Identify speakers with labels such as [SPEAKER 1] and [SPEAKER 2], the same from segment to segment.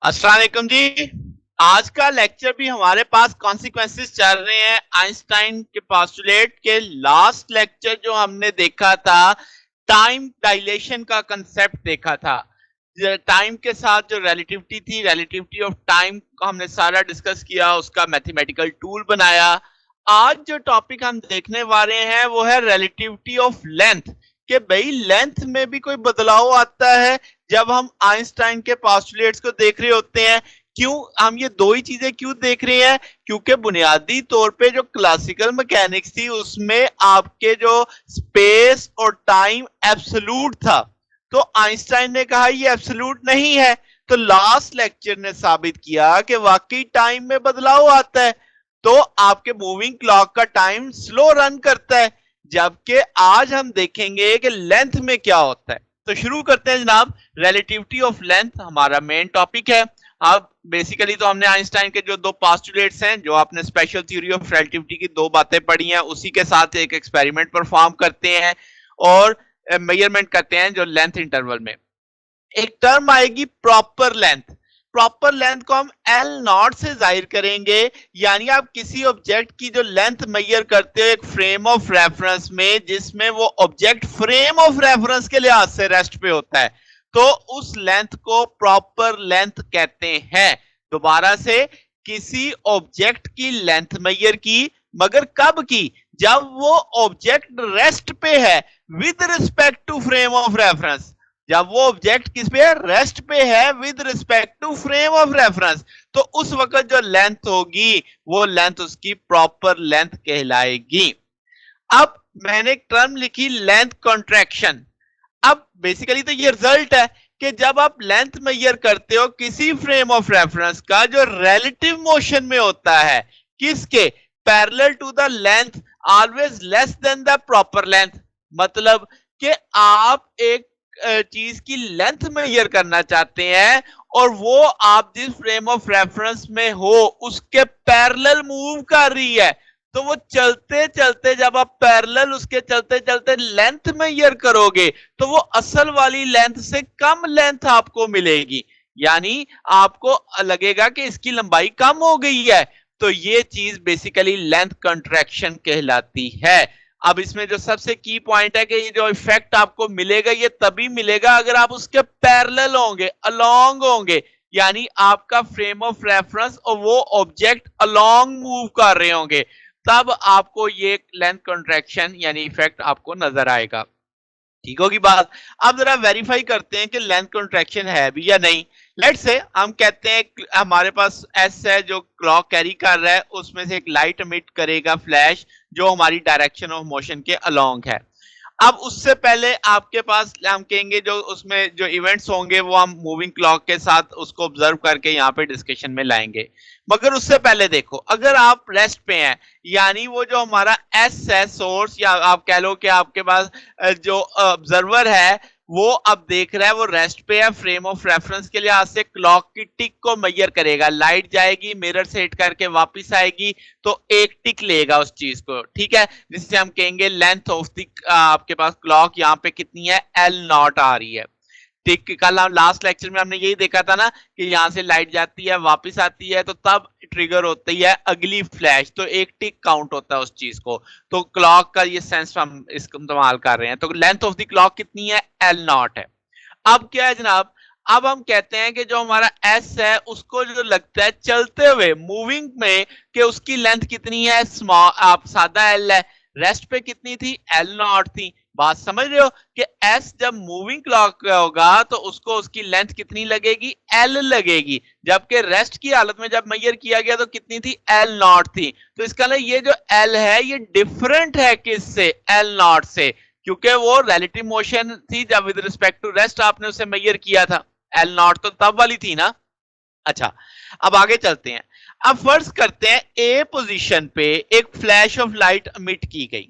[SPEAKER 1] अस्सलाम वालेकुम जी। आज का लेक्चर भी हमारे पास कॉन्सिक्वेंसेस चल रहे हैं आइंस्टाइन के पोस्टुलेट के। लास्ट लेक्चर जो हमने देखा था, टाइम डायलेशन का कंसेप्ट देखा था। टाइम के साथ जो रिलेटिविटी थी, रिलेटिविटी ऑफ टाइम को हमने सारा डिस्कस किया, उसका मैथमेटिकल टूल बनाया। आज जो टॉपिक हम देखने वाले हैं वो है रिलेटिविटी ऑफ लेंथ, कि भाई लेंथ में भी कोई बदलाव आता है जब हम आइंस्टाइन के पोस्टुलेट्स को देख रहे होते हैं। क्यों हम ये दो ही चीजें क्यों देख रहे हैं? क्योंकि बुनियादी तौर पे जो क्लासिकल मैकेनिक्स थी उसमें आपके जो स्पेस और टाइम एब्सोल्यूट था, तो आइंस्टाइन ने कहा ये एब्सोल्यूट नहीं है। तो लास्ट लेक्चर ने साबित किया कि वाकई टाइम में बदलाव आता है, तो आपके मूविंग क्लॉक का टाइम स्लो रन करता है। जबकि आज हम देखेंगे कि लेंथ में क्या होता है। तो शुरू करते हैं जनाब। रिलेटिविटी ऑफ लेंथ हमारा मेन टॉपिक है। अब बेसिकली तो हमने आइंस्टाइन के जो दो पोस्टुलेट्स हैं, जो आपने स्पेशल थ्योरी ऑफ रिलेटिविटी की दो बातें पढ़ी हैं, उसी के साथ एक एक्सपेरिमेंट परफॉर्म करते हैं और मेजरमेंट करते हैं जो लेंथ इंटरवल में। एक टर्म आएगी प्रॉपर लेंथ। प्रॉपर लेंथ को हम एल नॉट से जाहिर करेंगे, यानी आप किसी ऑब्जेक्ट की जो लेंथ मेजर करते हो एक फ्रेम ऑफ रेफरेंस में, जिसमें वो ऑब्जेक्ट फ्रेम ऑफ रेफरेंस के लिहाज से रेस्ट पे होता है, तो उस लेंथ को प्रॉपर लेंथ कहते हैं। दोबारा से, किसी ऑब्जेक्ट की लेंथ मेजर की, मगर कब की? जब वो ऑब्जेक्ट रेस्ट पे है with respect to frame of reference. जब वो ऑब्जेक्ट किस पे है? रेस्ट पे है with respect to frame of reference, तो उस वक्त जो लेंथ होगी वो लेंथ उसकी प्रॉपर लेंथ कहलाएगी। अब मैंने एक टर्म लिखी लेंथ कॉन्ट्रैक्शन। अब बेसिकली तो ये रिजल्ट है कि जब आप लेंथ मेजर करते हो किसी फ्रेम ऑफ रेफरेंस का जो रिलेटिव मोशन में होता है, किसके? Parallel to the length always less than the proper length. मतलब कि आप एक चीज की लेंथ मेजर करना चाहते हैं और वो आप जिस फ्रेम ऑफ रेफरेंस में हो उसके पैरेलल मूव कर रही है, तो वो चलते चलते, जब आप पैरेलल उसके चलते चलते लेंथ मेजर करोगे, तो वो असल वाली लेंथ से कम लेंथ आपको मिलेगी। यानी आपको लगेगा कि इसकी लंबाई कम हो गई है। तो ये चीज बेसिकली लेंथ कंट्रैक्शन कहलाती है। अब इसमें जो सबसे की पॉइंट है कि ये जो इफेक्ट आपको मिलेगा ये तभी मिलेगा अगर आप उसके पैरेलल होंगे, अलोंग होंगे, यानी आपका फ्रेम ऑफ रेफरेंस और वो ऑब्जेक्ट अलोंग मूव कर रहे होंगे, तब आपको ये लेंथ कंट्रैक्शन यानी इफेक्ट आपको नजर आएगा। ठीक होगी बात। अब जरा वेरीफाई करते हैं कि लेंथ कंट्रैक्शन है भी या नहीं। लेट्स से हम कहते हैं हमारे पास एस है जो क्लॉक कैरी कर रहा है, उसमें से एक लाइट एमिट करेगा फ्लैश, जो हमारी डायरेक्शन ऑफ मोशन के अलोंग है। अब उससे पहले आपके पास हम कहेंगे जो उसमें जो इवेंट्स होंगे वो हम मूविंग क्लॉक के साथ उसको ऑब्जर्व करके यहाँ पे डिस्कशन में लाएंगे। मगर उससे पहले देखो, अगर आप रेस्ट पे हैं, यानी वो जो हमारा एस है सोर्स, या आप कह लो कि आपके पास जो ऑब्जर्वर है वो अब देख रहा है वो रेस्ट पे है, फ्रेम ऑफ रेफरेंस के लिहाज से क्लॉक की टिक को मेजर करेगा, लाइट जाएगी मिरर से हिट करके वापस आएगी, तो एक टिक लेगा उस चीज को। ठीक है, जिससे हम कहेंगे लेंथ ऑफ द आपके पास क्लॉक यहाँ पे कितनी है? एल नॉट आ रही है। टिक कल हम लास्ट लेक्चर में हमने यही देखा था ना कि यहां से लाइट जाती है वापस आती है, तो तब ट्रिगर होती है अगली फ्लैश, तो एक टिक काउंट होता है उस चीज को। तो क्लॉक का ये सेंस हम इसको इस्तेमाल कर रहे हैं। तो लेंथ ऑफ द क्लॉक कितनी है? एल नॉट है। अब क्या है जनाब? अब हम कहते हैं कि जो हमारा एस है उसको जो लगता है चलते हुए मूविंग में कि उसकी लेंथ कितनी है? स्मॉल, आप सादा एल है, रेस्ट पे कितनी थी? एल नॉट थी। बात समझ रहे हो कि एस जब मूविंग क्लॉक होगा तो उसको उसकी लेंथ कितनी लगेगी? एल लगेगी। जबकि रेस्ट की हालत में जब मेजर किया गया तो कितनी थी? एल नॉट थी। तो इसका मतलब ये जो एल है ये डिफरेंट है किससे? एल नॉट से, क्योंकि वो रिलेटिव मोशन थी जब विद रिस्पेक्ट टू रेस्ट आपने उसे मेजर किया था। एल नॉट तो तब वाली थी ना। अच्छा, अब आगे चलते हैं। अब फर्ज करते हैं ए पोजीशन पे एक फ्लैश ऑफ लाइट एमिट की गई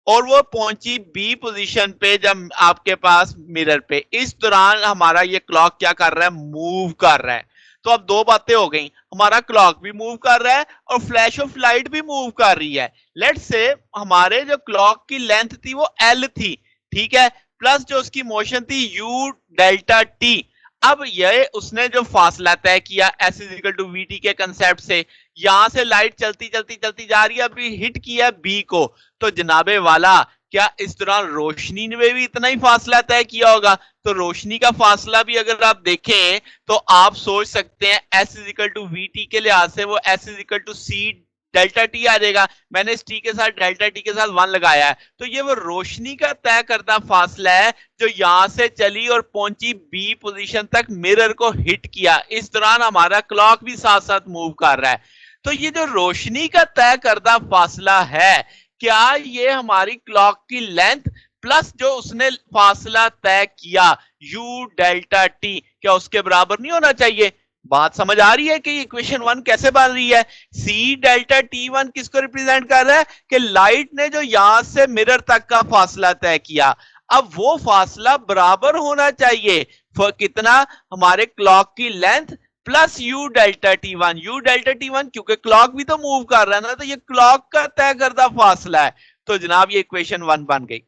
[SPEAKER 1] और वो पहुंची बी पोजीशन पे जब आपके पास मिरर पे। इस दौरान हमारा ये क्लॉक क्या कर रहा है? मूव कर रहा है। तो अब दो बातें हो गई, हमारा क्लॉक भी मूव कर रहा है और फ्लैश ऑफ लाइट भी मूव कर रही है। लेट्स से हमारे जो क्लॉक की लेंथ थी वो एल थी, ठीक है, प्लस जो उसकी मोशन थी यू डेल्टा टी। अब ये उसने जो फासला तय किया S is equal to V T के कंसेप्ट से, यहां से लाइट चलती चलती चलती जा रही है, अभी हिट किया बी को, तो जनाबे वाला क्या इस दौरान रोशनी ने भी इतना ही फासला तय किया होगा? तो रोशनी का फासला भी अगर आप देखें तो आप सोच सकते हैं S is equal to V T के लिहाज से वो S is equal to C delta T आ जाएगा। मैंने इस टी के साथ डेल्टा टी के साथ 1 लगाया है, तो ये वो रोशनी का तय करदा फासला है जो यहां से चली और पहुंची बी पोजीशन तक, मिरर को हिट किया। इस दौरान हमारा क्लॉक भी साथ साथ मूव कर रहा है। तो ये जो रोशनी का तय करदा फासला है, क्या ये हमारी क्लॉक की लेंथ प्लस जो उसने फासला तय किया u डेल्टा टी, क्या उसके बराबर नहीं होना चाहिए? बात समझ आ रही है कि इक्वेशन 1 कैसे बन रही है? सी डेल्टा टी वन किसको रिप्रेजेंट कर रहा है? कि लाइट ने जो यहां से मिरर तक का फासला तय किया, अब वो फासला बराबर होना चाहिए कितना? हमारे क्लॉक की length plus you delta T one. You delta T one क्योंकि क्लॉक भी तो मूव कर रहा है ना, तो ये क्लॉक का तय करदा फासला है। तो जनाब ये इक्वेशन 1 बन गई।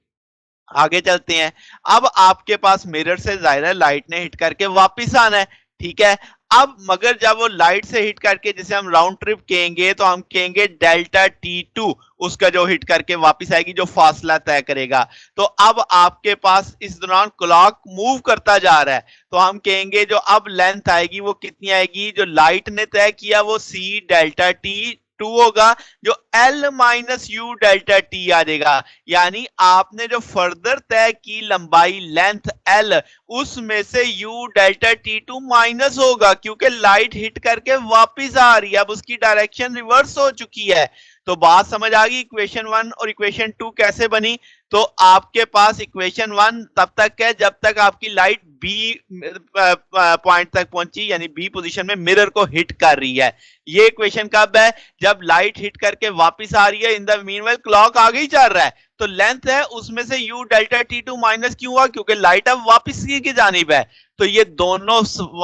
[SPEAKER 1] आगे चलते हैं। अब आपके पास मिरर से जाहिर है लाइट ने हिट करके वापस आना है, ठीक है। अब मगर जब वो लाइट से हिट करके जिसे हम राउंड ट्रिप कहेंगे तो हम कहेंगे डेल्टा टी टू, उसका जो हिट करके वापस आएगी, जो फासला तय करेगा। तो अब आपके पास इस दौरान क्लॉक मूव करता जा रहा है, तो हम कहेंगे जो अब लेंथ आएगी वो कितनी आएगी? जो लाइट ने तय किया वो सी डेल्टा टी टू होगा, जो L minus U delta T आ जाएगा। यानी आपने जो फर्दर तय की लंबाई लेंथ एल, उसमें से U delta T two minus होगा क्योंकि लाइट हिट करके वापस आ रही है, अब उसकी डायरेक्शन रिवर्स हो चुकी है। तो बात समझ आ गई इक्वेशन 1 और इक्वेशन 2 कैसे बनी? तो आपके पास इक्वेशन 1 तब तक है जब तक आपकी लाइट बी पॉइंट तक पहुंची, यानी बी पोजीशन में मिरर को हिट कर रही है। ये इक्वेशन कब है? जब लाइट हिट करके वापस आ रही है, इन द मीनवाइल क्लॉक आगे ही चल रहा है, तो लेंथ है उसमें से U delta T two minus क्यों हुआ? क्योंकि लाइट अब वापस की जानिब है। तो ये दोनों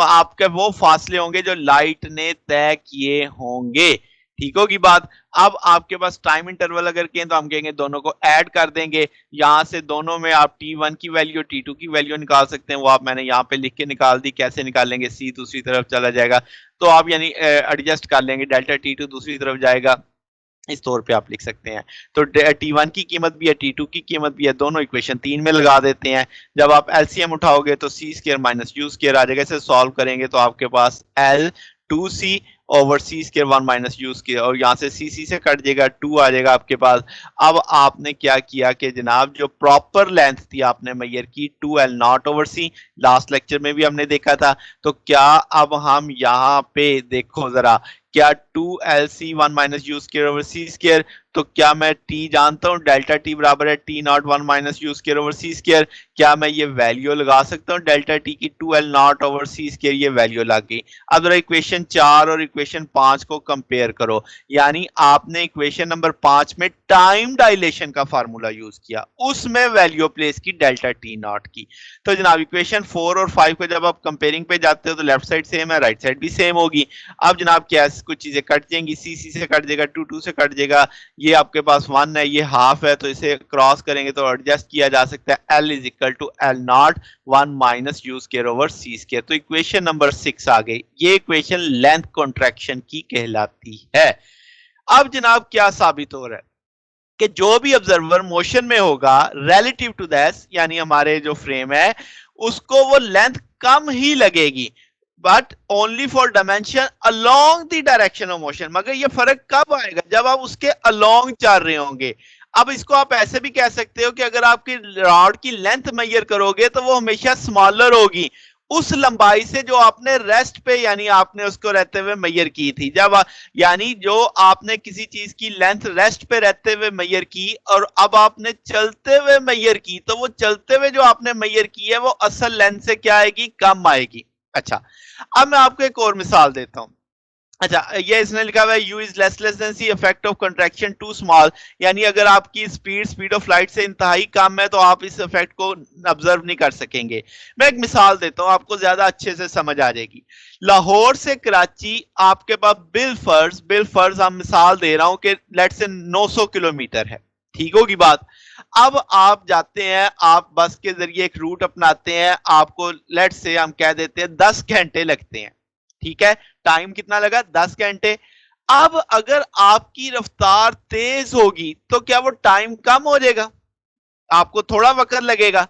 [SPEAKER 1] आपके वो फासले होंगे जो लाइट ने तय किए होंगे। ठीक होगी बात? अब आपके पास टाइम इंटरवल अगर कहें तो हम कहेंगे दोनों को ऐड कर देंगे। यहां से दोनों में आप T1 की वैल्यू T2 की वैल्यू निकाल सकते हैं, वो आप मैंने यहाँ पे लिख के निकाल दी। कैसे निकालेंगे? C दूसरी तरफ चला जाएगा, तो आप यानी एडजस्ट कर लेंगे, डेल्टा T2 दूसरी तरफ जाएगा, इस तौर पे आप लिख सकते हैं। तो T1 की कीमत भी है, T2 की कीमत भी है, दोनों इक्वेशन 3 में लगा देते हैं। जब आप एलसीएम उठाओगे तो C square minus U square आ जाएगा। इसे सॉल्व करेंगे तो आपके पास L 2c over C square 1 minus U square, और यहाँ से सी से कट जाएगा, 2 आ जाएगा आपके पास। अब आपने क्या किया कि जनाब जो प्रॉपर लेंथ थी आपने मेजर की 2l naught over C, last lecture में भी हमने देखा था। तो क्या अब हम यहाँ पे देखो जरा, क्या 2lc 1 minus U square over C square, तो क्या मैं t जानता हूँ? डेल्टा t बराबर है t naught 1 minus U square over C square. क्या मैं ये वैल्यू लगा सकता हूँ डेल्टा t की 2l naught over C square? ये वैल्यू लग गई। अब जरा इक्वेशन 4 और इक्वेशन 5 को कंपेयर करो। यानी आपने इक्वेशन नंबर 5 में टाइम डायलेशन का फार्मूला यूज किया, उसमें वैल्यू प्लेस की डेल्टा t नॉट की। तो जनाब इक्वेशन 4 और 5 को जब आप कंपेयरिंग पे जाते हो तो लेफ्ट साइड सेम है, राइट साइड भी सेम होगी। अब जनाब क्या कुछ चीजें कट जाएंगी, सी से कट जाएगा, 2 से कट जाएगा, ये आपके पास 1 है, ये हाफ है, तो इसे क्रॉस करेंगे तो एडजस्ट किया जा सकता है। L is equal to L naught 1 minus U square over C square. तो इक्वेशन नंबर 6 आ गई। ये इक्वेशन लेंथ कॉन्ट्रैक्शन की कहलाती है। अब जनाब क्या साबित हो रहा है कि जो भी ऑब्जर्वर मोशन में होगा रिलेटिव टू दैट, यानी हमारे जो फ्रेम है उसको वो लेंथ कम ही लगेगी, but only for dimension along the direction of motion. मगर ये फर्क कब आएगा? जब आप उसके अलोंग चल रहे होंगे। अब इसको आप ऐसे भी कह सकते हो कि अगर आपकी रॉड की लेंथ मेजर करोगे तो वो हमेशा स्मॉलर होगी उस लंबाई से जो आपने रेस्ट पे, यानी आपने उसको रहते हुए मेजर की थी। जब यानी जो आपने किसी चीज की लेंथ रेस्ट पे रहते हुए मेजर की और अब आपने चलते हुए मेजर की, तो वो चलते हुए जो आपने मेजर की है वो असल लेंथ से क्या आएगी? कम आएगी। अच्छा, अब मैं आपको एक और मिसाल देता हूं। अच्छा, ये इसने लिखा हुआ है u is less than c effect of contraction too small. यानी अगर आपकी स्पीड ऑफ लाइट से इंतहाई कम है तो आप इस इफेक्ट को ऑब्जर्व नहीं कर सकेंगे। मैं एक मिसाल देता हूं, आपको ज्यादा अच्छे से समझ आ जाएगी। लाहौर से कराची आपके पास बिल फर्ज हम मिसाल दे रहा हूं कि लेट्स से 900 किलोमीटर है। ठीक होगी बात? अब आप जाते हैं, आप बस के जरिए एक रूट अपनाते हैं, आपको लेट्स से हम कह देते हैं 10 घंटे लगते हैं, ठीक है, टाइम कितना लगा 10 घंटे। अब अगर आपकी रफ्तार तेज होगी तो क्या वो टाइम कम हो जाएगा, आपको थोड़ा वक्त लगेगा।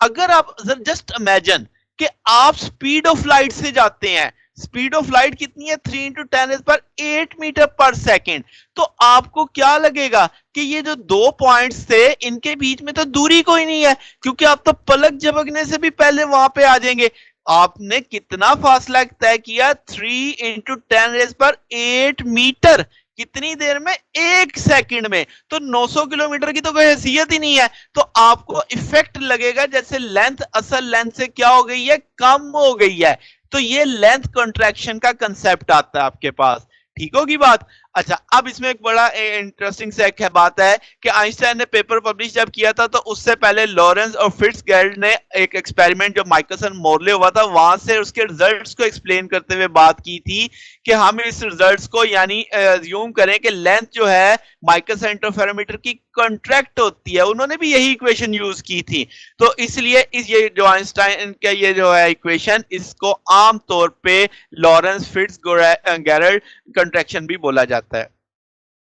[SPEAKER 1] अगर आप जस्ट इमेजिन कि आप स्पीड ऑफ लाइट से जाते हैं, स्पीड ऑफ लाइट कितनी है 3 इंटू 10 पर 8 मीटर पर सेकेंड, तो आपको क्या लगेगा कि ये जो दो पॉइंट्स थे इनके बीच में तो दूरी कोई नहीं है, क्योंकि आप तो पलक झपकने से भी पहले वहां पे आ जाएंगे। आपने कितना फासला तय किया 3 इंटू 10 पर 8 मीटर, कितनी देर में, एक सेकंड में। तो 900 किलोमीटर की तो कोई हैसियत ही नहीं है। तो आपको इफेक्ट लगेगा जैसे लेंथ असल लेंथ से क्या हो गई है, कम हो गई है। तो ये लेंथ कंट्रैक्शन का कंसेप्ट आता है आपके पास, ठीक होगी बात। अच्छा, अब इसमें एक बड़ा इंटरेस्टिंग से एक बात है कि आइंस्टाइन ने पेपर पब्लिश जब किया था तो उससे पहले लॉरेंस और फिट्जगेराल्ड ने एक एक्सपेरिमेंट जो माइकलसन मोरले हुआ था वहां से उसके रिजल्ट्स को एक्सप्लेन करते हुए बात की थी कि हम इस रिजल्ट्स को यानी अज्यूम करें कि लेंथ जो है माइकलसन इंटरफेरोमीटर की कंट्रैक्ट होती है, उन्होंने भी यही इक्वेशन यूज की थी। तो इसलिए ये जो आइंस्टाइन का ये जो है इक्वेशन, इसको आमतौर पे लॉरेंस फिट्जगेराल्ड कंट्रैक्शन भी बोला जाता है।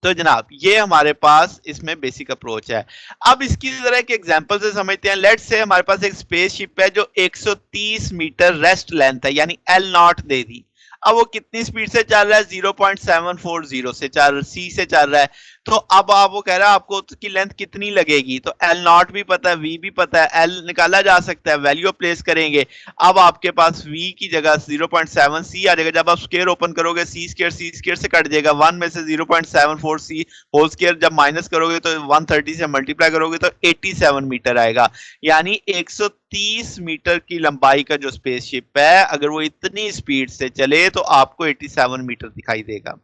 [SPEAKER 1] तो जनाब ये हमारे पास इसमें बेसिक अप्रोच है। अब इसकी जरा एक एग्जांपल से समझते हैं। लेट्स से हमारे पास एक स्पेसशिप है जो 130 मीटर रेस्ट लेंथ है यानी एल नॉट दे दी। अब वो कितनी स्पीड से चल रहा है, 0.740 से चल सी से चल रहा है। तो अब आप वो कह रहा है आपको उसकी लेंथ कितनी लगेगी, तो एल नॉट भी पता है, वी भी पता है, एल निकाला जा सकता है, वैल्यू प्लेस करेंगे। अब आपके पास v की जगह 0.7 सी आ जाएगा। जब आप स्क्वायर ओपन करोगे सी स्क्वायर से कट जाएगा, 1 में से 0.74 सी होल स्क्वायर जब माइनस करोगे तो 130 से मल्टीप्लाई करोगे तो 87 मीटर आएगा। यानी 130 मीटर की लंबाई का जो स्पेसशिप है, अगर वो इतनी स्पीड से चले तो आपको 87 मीटर दिखाई देगा।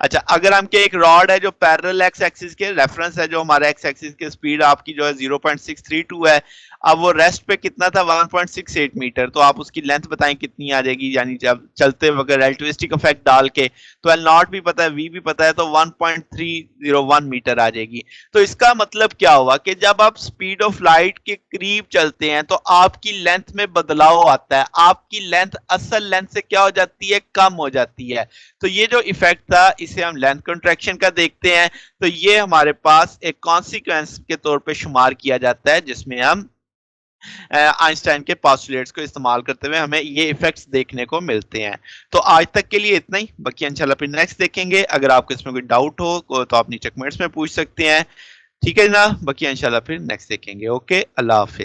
[SPEAKER 1] अच्छा, अगर हम के एक रॉड है जो पैरेलल एक्स एक्सिस के रेफरेंस है, जो हमारा एक्स एक्सिस की स्पीड आपकी जो है 0.632 है, अब वो रेस्ट पे कितना था 1.68 मीटर, तो आप उसकी लेंथ बताएं कितनी आ जाएगी, यानी जब चलते वक्त रिलेटिविस्टिक इफेक्ट डाल के, तो एल नॉट भी पता है, वी भी पता है, तो 1.301 मीटर आ जाएगी। तो इसका मतलब क्या हुआ कि जब आप स्पीड ऑफ लाइट के करीब चलते हैं तो आपकी लेंथ में बदलाव आता है, आपकी लेंथ असल लेंथ से क्या हो जाती है, कम हो जाती है। तो ये जो इफेक्ट था इसे हम लेंथ कंट्रैक्शन का देखते हैं। तो ये हमारे पास एक कॉन्सिक्वेंस के तौर पे शुमार किया जाता है, जिसमें हम आइंस्टाइन के पोस्टुलेट्स को इस्तेमाल करते हुए हमें ये इफेक्ट्स देखने को मिलते हैं। तो आज तक के लिए इतना ही, बाकी इंशाल्लाह फिर नेक्स्ट देखेंगे। अगर आपको इसमें कोई डाउट हो तो आप नीचे कमेंट्स में पूछ सकते हैं, ठीक है ना। बाकी इंशाल्लाह फिर नेक्स्ट देखेंगे। ओके, अल्लाह हाफिज।